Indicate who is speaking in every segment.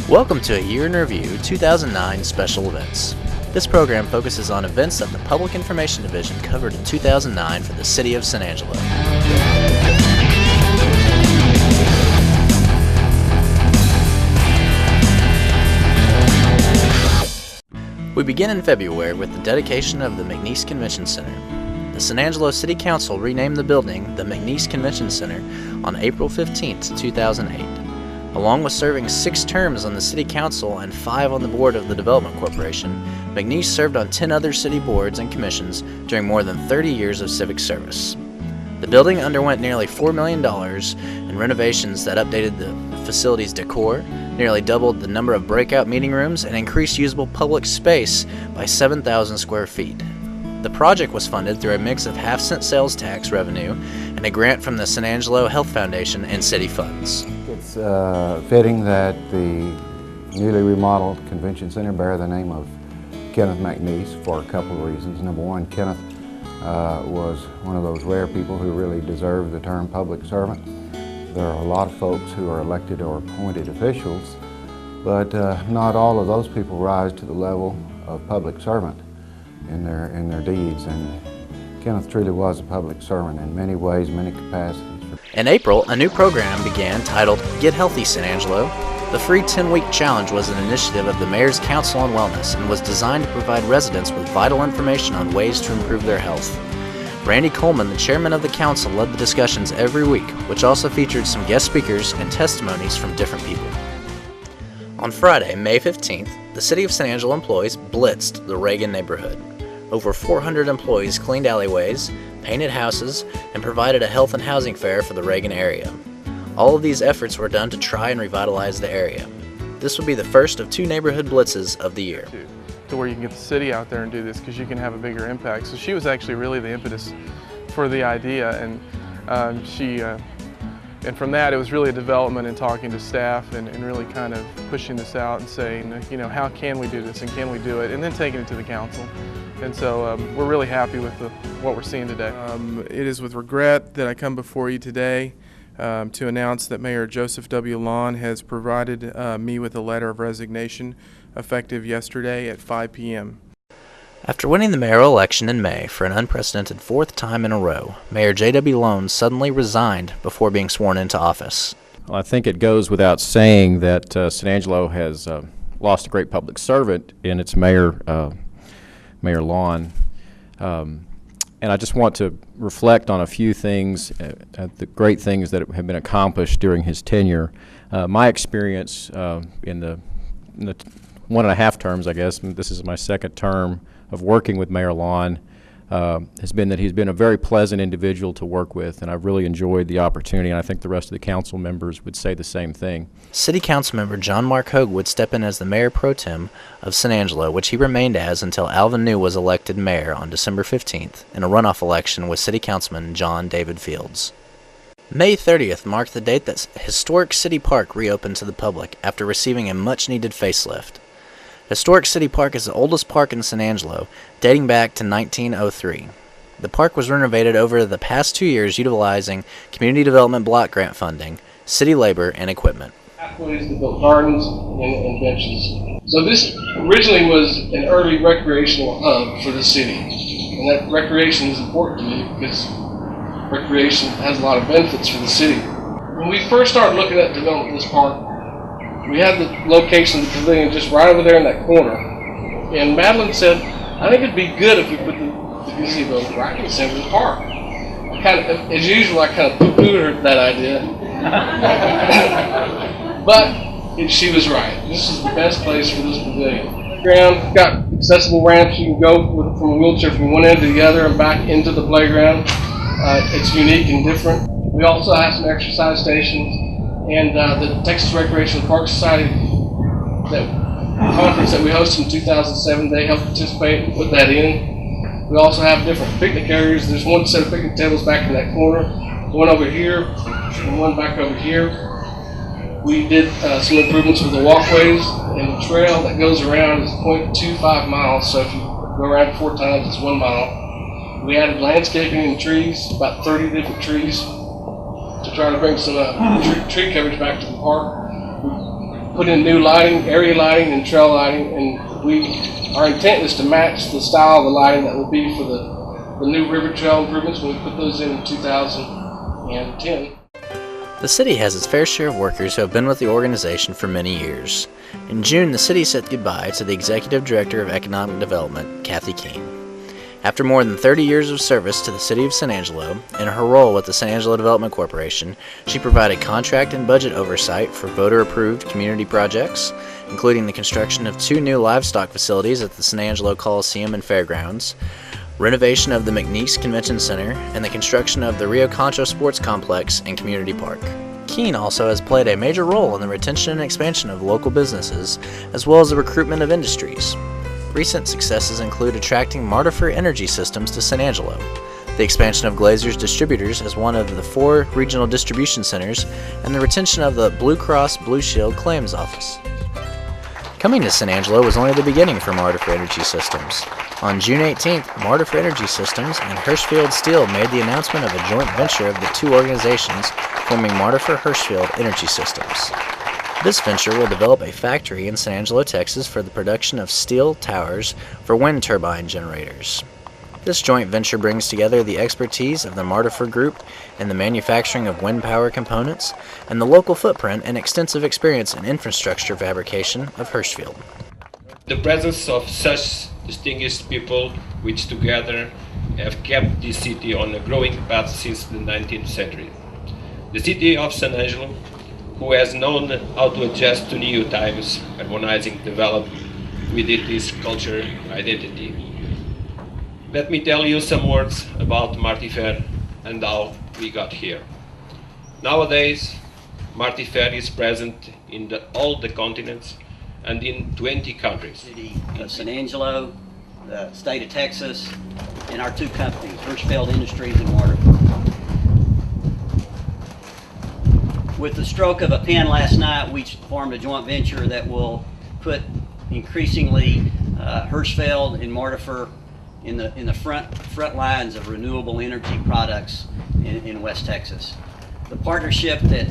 Speaker 1: Welcome to a Year in Review 2009 Special Events. This program focuses on events that the Public Information Division covered in 2009 for the City of San Angelo. We begin in February with the dedication of the McNeese Convention Center. The San Angelo City Council renamed the building the McNeese Convention Center on April 15, 2008. Along with serving 6 terms on the City Council and 5 on the board of the Development Corporation, McNeese served on 10 other city boards and commissions during more than 30 years of civic service. The building underwent nearly $4 million in renovations that updated the facility's decor, nearly doubled the number of breakout meeting rooms, and increased usable public space by 7,000 square feet. The project was funded through a mix of half-cent sales tax revenue and a grant from the San Angelo Health Foundation and city funds.
Speaker 2: It's fitting that the newly remodeled convention center bear the name of Kenneth McNeese for a couple of reasons. Number one, Kenneth was one of those rare people who really deserve the term public servant. There are a lot of folks who are elected or appointed officials, but not all of those people rise to the level of public servant in their deeds, and Kenneth truly was a public servant in many ways, many capacities.
Speaker 1: In April, a new program began titled Get Healthy San Angelo. The free 10-week challenge was an initiative of the Mayor's Council on Wellness and was designed to provide residents with vital information on ways to improve their health. Randy Coleman, the chairman of the council, led the discussions every week, which also featured some guest speakers and testimonies from different people. On Friday, May 15th, the City of San Angelo employees blitzed the Reagan neighborhood. Over 400 employees cleaned alleyways, painted houses, and provided a health and housing fair for the Reagan area. All of these efforts were done to try and revitalize the area. This will be the first of 2 neighborhood blitzes of the year.
Speaker 3: To where you can get the city out there and do this, because you can have a bigger impact. So she was actually really the impetus for the idea, and and from that it was really a development and talking to staff and really kind of pushing this out and saying, you know, how can we do this and can we do it, and then taking it to the council. And so we're really happy with what we're seeing today. It is with regret that I come before you today to announce that Mayor Joseph W. Lawn has provided me with a letter of resignation effective yesterday at 5 p.m.
Speaker 1: After winning the mayoral election in May for an unprecedented 4th time in a row, Mayor J.W. Lone suddenly resigned before being sworn into office.
Speaker 4: Well, I think it goes without saying that San Angelo has lost a great public servant in its mayor, Mayor Lawn. And I just want to reflect on a few things, the great things that have been accomplished during his tenure. My experience in the 1.5 terms, I guess, and this is my 2nd term of working with Mayor Lawn, has been that he's been a very pleasant individual to work with, and I've really enjoyed the opportunity, and I think the rest of the council members would say the same thing.
Speaker 1: City Council member John Mark Hogue would step in as the Mayor Pro Tem of San Angelo, which he remained as until Alvin New was elected mayor on December 15th in a runoff election with City Councilman John David Fields. May 30th marked the date that Historic City Park reopened to the public after receiving a much-needed facelift. Historic City Park is the oldest park in San Angelo, dating back to 1903. The park was renovated over the past 2 years utilizing community development block grant funding, city labor, and equipment.
Speaker 5: Pathways that built gardens and benches. So this originally was an early recreational hub for the city. And that recreation is important to me because recreation has a lot of benefits for the city. When we first started looking at developing this park, we had the location of the pavilion just right over there in that corner. And Madeline said, I think it'd be good if we put the gazebo right in the center of the park. As usual, I kind of poo-pooed that idea. But she was right. This is the best place for this pavilion. Ground got accessible ramps. You can go from a wheelchair from one end to the other and back into the playground. It's unique and different. We also have some exercise stations. And the Texas Recreational Park Society conference that we hosted in 2007, they helped participate and put that in. We also have different picnic areas. There's one set of picnic tables back in that corner, one over here, and one back over here. We did some improvements with the walkways, and the trail that goes around is 0.25 miles, so if you go around 4 times, it's 1 mile. We added landscaping and trees, about 30 different trees, to try to bring some tree coverage back to the park. put in new lighting, area lighting, and trail lighting, and our intent is to match the style of the lighting that will be for the new river trail improvements when we put those in 2010.
Speaker 1: The city has its fair share of workers who have been with the organization for many years. In June, the city said goodbye to the Executive Director of Economic Development, Kathy Keene. After more than 30 years of service to the City of San Angelo, in her role with the San Angelo Development Corporation, she provided contract and budget oversight for voter-approved community projects, including the construction of 2 new livestock facilities at the San Angelo Coliseum and Fairgrounds, renovation of the McNeese Convention Center, and the construction of the Rio Concho Sports Complex and Community Park. Keene also has played a major role in the retention and expansion of local businesses, as well as the recruitment of industries. Recent successes include attracting Martifer Energy Systems to San Angelo, the expansion of Glazer's Distributors as one of the 4 regional distribution centers, and the retention of the Blue Cross Blue Shield Claims Office. Coming to San Angelo was only the beginning for Martifer Energy Systems. On June 18th, Martifer Energy Systems and Hirschfield Steel made the announcement of a joint venture of the 2 organizations forming Martifer Hirschfield Energy Systems. This venture will develop a factory in San Angelo, Texas for the production of steel towers for wind turbine generators. This joint venture brings together the expertise of the Martifer Group in the manufacturing of wind power components and the local footprint and extensive experience in infrastructure fabrication of Hirschfield.
Speaker 6: The presence of such distinguished people, which together have kept this city on a growing path since the 19th century. The city of San Angelo, who has known how to adjust to new times, harmonizing development with its culture identity. Let me tell you some words about Martifer and how we got here. Nowadays, Martifer is present in all the continents and in 20 countries.
Speaker 7: City of San Angelo, the state of Texas, and our 2 companies, Hirschfield Industries and Martifer. With the stroke of a pen last night, we formed a joint venture that will put increasingly Hirschfield and Martifer in the front lines of renewable energy products in West Texas. The partnership that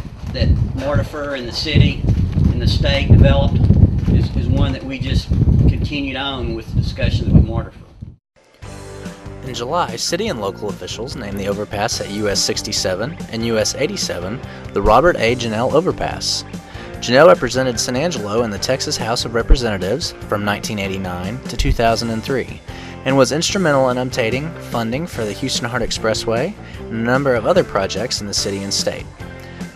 Speaker 7: Martifer and the city and the state developed is one that we just continued on with discussions with Martifer.
Speaker 1: In July, city and local officials named the overpass at US 67 and US 87 the Robert A. Janelle Overpass. Janelle represented San Angelo in the Texas House of Representatives from 1989 to 2003 and was instrumental in obtaining funding for the Houston Heart Expressway and a number of other projects in the city and state.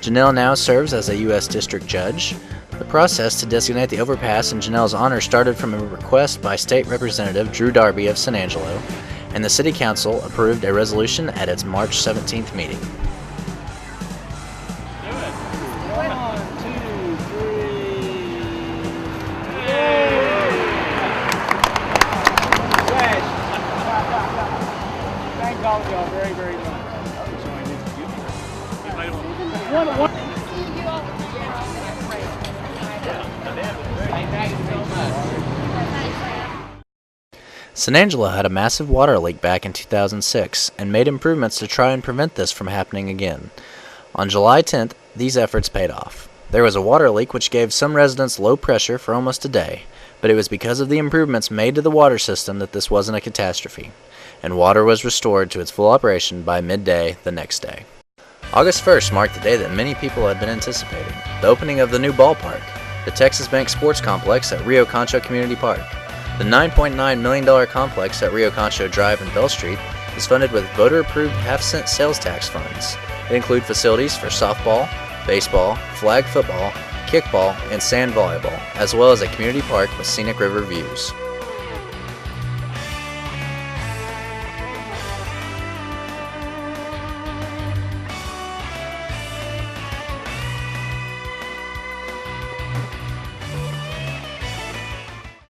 Speaker 1: Janelle now serves as a U.S. District Judge. The process to designate the overpass in Janelle's honor started from a request by State Representative Drew Darby of San Angelo, and the City Council approved a resolution at its March 17th meeting.
Speaker 8: Thank all of y'all very, very much.
Speaker 1: San Angelo had a massive water leak back in 2006 and made improvements to try and prevent this from happening again. On July 10th, these efforts paid off. There was a water leak which gave some residents low pressure for almost a day, but it was because of the improvements made to the water system that this wasn't a catastrophe, and water was restored to its full operation by midday the next day. August 1st marked the day that many people had been anticipating, the opening of the new ballpark, the Texas Bank Sports Complex at Rio Concho Community Park. The $9.9 million complex at Rio Concho Drive and Bell Street is funded with voter-approved half-cent sales tax funds. It includes facilities for softball, baseball, flag football, kickball, and sand volleyball, as well as a community park with scenic river views.